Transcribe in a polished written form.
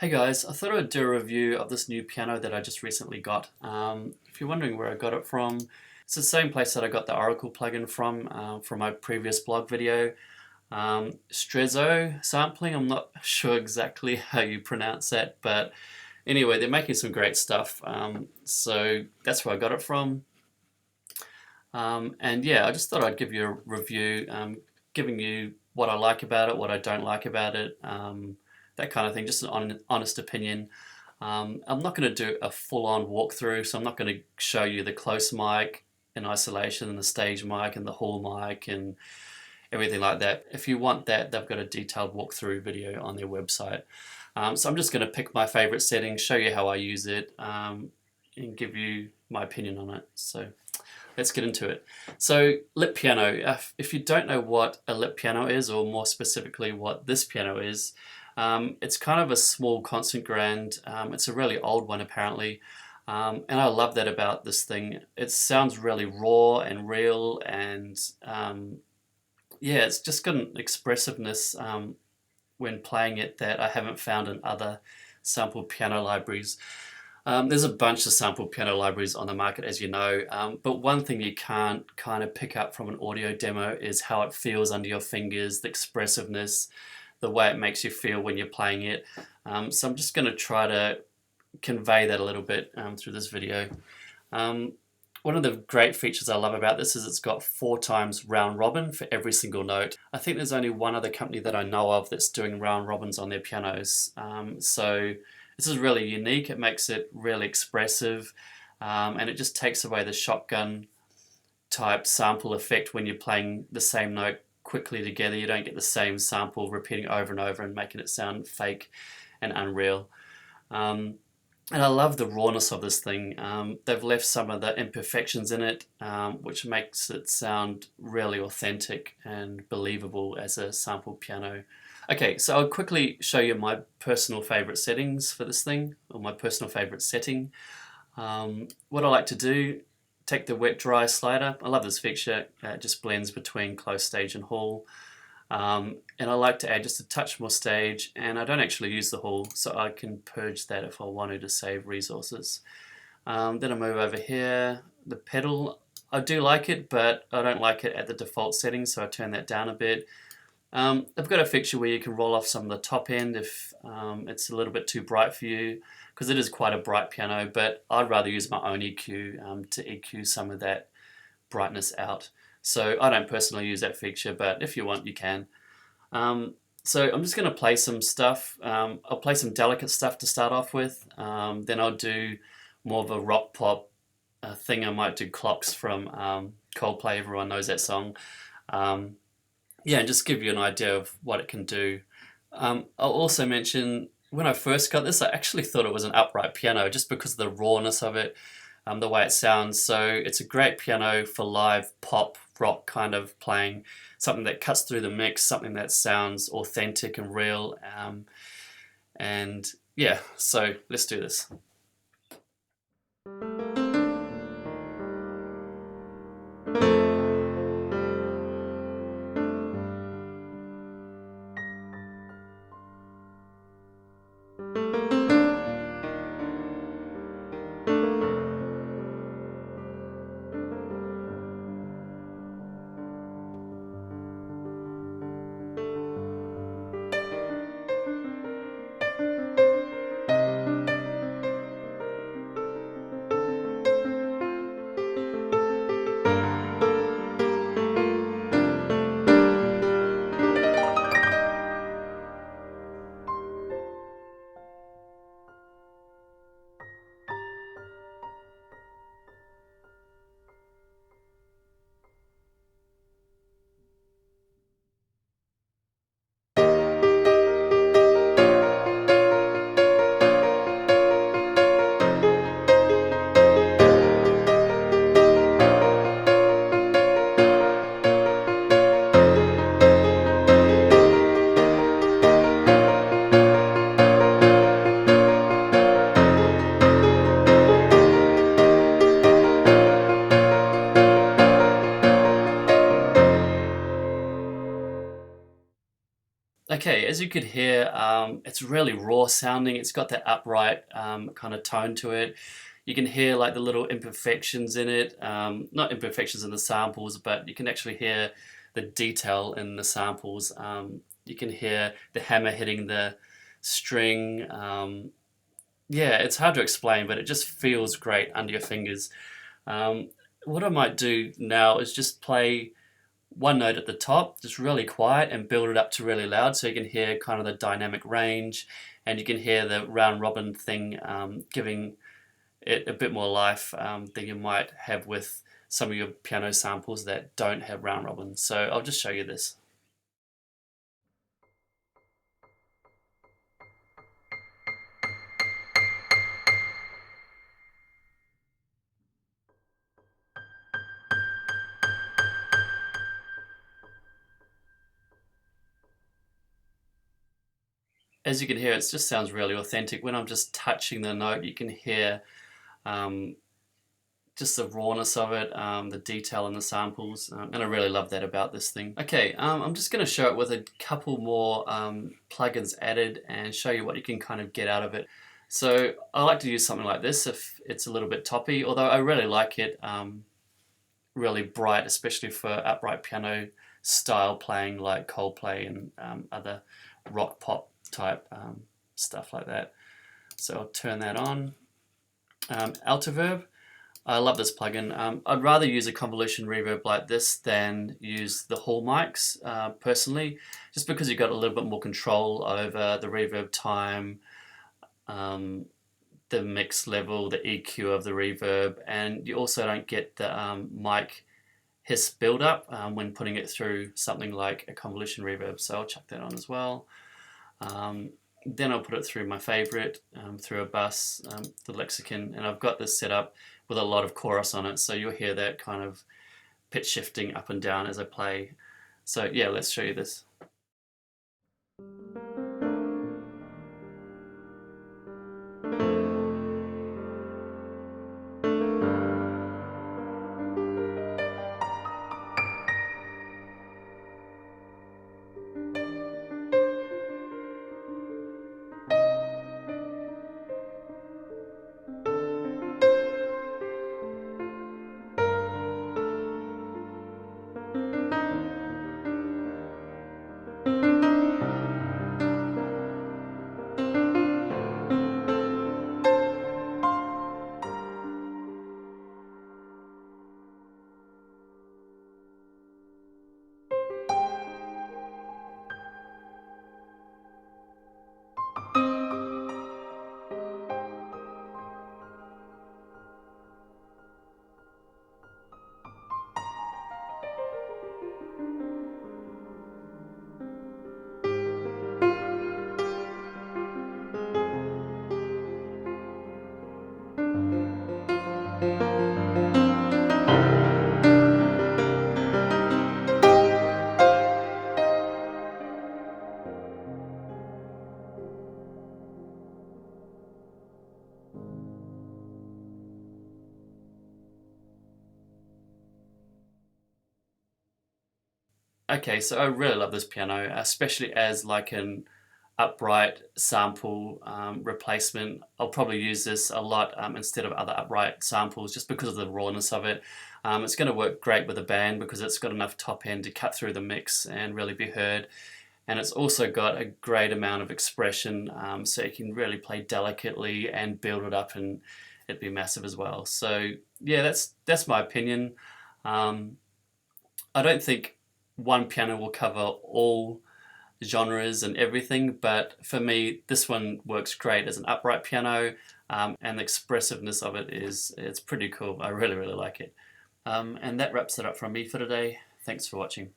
Hey guys, I thought I'd do a review of this new piano that I just recently got. If you're wondering where I got it from, it's the same place that I got the Oracle plugin from my previous blog video. Strezzo sampling, I'm not sure exactly how you pronounce that, but anyway, they're making some great stuff. So that's where I got it from. And yeah, I just thought I'd give you a review, giving you what I like about it, what I don't like about it, that kind of thing, just an honest opinion. I'm not going to do a full-on walkthrough, so I'm not going to show you the close mic in isolation and the stage mic and the hall mic and everything like that. If you want that, they've got a detailed walkthrough video on their website. So I'm just going to pick my favorite settings, show you how I use it, and give you my opinion on it. So let's get into it. So Lipp piano, if you don't know what a Lipp piano is, or more specifically what this piano is, it's kind of a small constant grand. It's a really old one apparently, and I love that about this thing. It sounds really raw and real, and yeah, it's just got an expressiveness when playing it that I haven't found in other sample piano libraries. There's a bunch of sample piano libraries on the market, as you know, but one thing you can't kind of pick up from an audio demo is how it feels under your fingers, the expressiveness, the way it makes you feel when you're playing it. So I'm just going to try to convey that a little bit through this video. One of the great features I love about this is it's got 4 times round robin for every single note. I think there's only one other company that I know of that's doing round robins on their pianos. So this is really unique. It makes it really expressive, and it just takes away the shotgun type sample effect when you're playing the same note quickly together. You don't get the same sample repeating over and over and making it sound fake and unreal. And I love the rawness of this thing. They've left some of the imperfections in it, which makes it sound really authentic and believable as a sample piano. Okay, so I'll quickly show you my personal favorite settings for this thing, or my personal favorite setting. What I like to do, take the wet dry slider. I love this feature. It just blends between close stage and hall. And I like to add just a touch more stage, and I don't actually use the hall, so I can purge that if I wanted to save resources. Then I move over here. The pedal, I do like it, but I don't like it at the default settings, so I turn that down a bit. I've got a feature where you can roll off some of the top end if it's a little bit too bright for you, because it is quite a bright piano, but I'd rather use my own EQ to EQ some of that brightness out. So I don't personally use that feature, but if you want, you can. So I'm just going to play some stuff. I'll play some delicate stuff to start off with. Then I'll do more of a rock pop thing. I might do Clocks from Coldplay. Everyone knows that song. Yeah, and just give you an idea of what it can do. I'll also mention, when I first got this, I actually thought it was an upright piano just because of the rawness of it, the way it sounds. So it's a great piano for live pop rock kind of playing, something that cuts through the mix, something that sounds authentic and real. And yeah, so let's do this. Okay, as you could hear, it's really raw sounding. It's got that upright kind of tone to it. You can hear like the little imperfections in it, not imperfections in the samples, but you can actually hear the detail in the samples. You can hear the hammer hitting the string. Yeah, it's hard to explain, but it just feels great under your fingers. Um, what I might do now is just play one note at the top, just really quiet, and build it up to really loud so you can hear kind of the dynamic range, and you can hear the round robin thing giving it a bit more life than you might have with some of your piano samples that don't have round robin. So I'll just show you this. As you can hear, it just sounds really authentic. When I'm just touching the note, you can hear um, just the rawness of it, the detail in the samples, and I really love that about this thing. Okay, I'm just going to show it with a couple more plugins added and show you what you can kind of get out of it. So I like to use something like this if it's a little bit toppy, although I really like it really bright, especially for upright piano style playing like Coldplay and other rock pop type stuff like that. So I'll turn that on. Altiverb. I love this plugin. I'd rather use a convolution reverb like this than use the hall mics personally, just because you've got a little bit more control over the reverb time, the mix level, the EQ of the reverb, and you also don't get the mic hiss build-up when putting it through something like a convolution reverb. So I'll chuck that on as well. Then I'll put it through my favorite, through a bus, the Lexicon, and I've got this set up with a lot of chorus on it, so you'll hear that kind of pitch shifting up and down as I play. So yeah, let's show you this. Okay, so I really love this piano, especially as like an upright sample replacement. I'll probably use this a lot instead of other upright samples just because of the rawness of it. It's going to work great with a band because it's got enough top end to cut through the mix and really be heard. And it's also got a great amount of expression, so you can really play delicately and build it up, and it'd be massive as well. So yeah, that's my opinion. I don't think one piano will cover all genres and everything, but for me this one works great as an upright piano, and the expressiveness of it it's pretty cool. I really like it. And that wraps it up from me for today. Thanks for watching.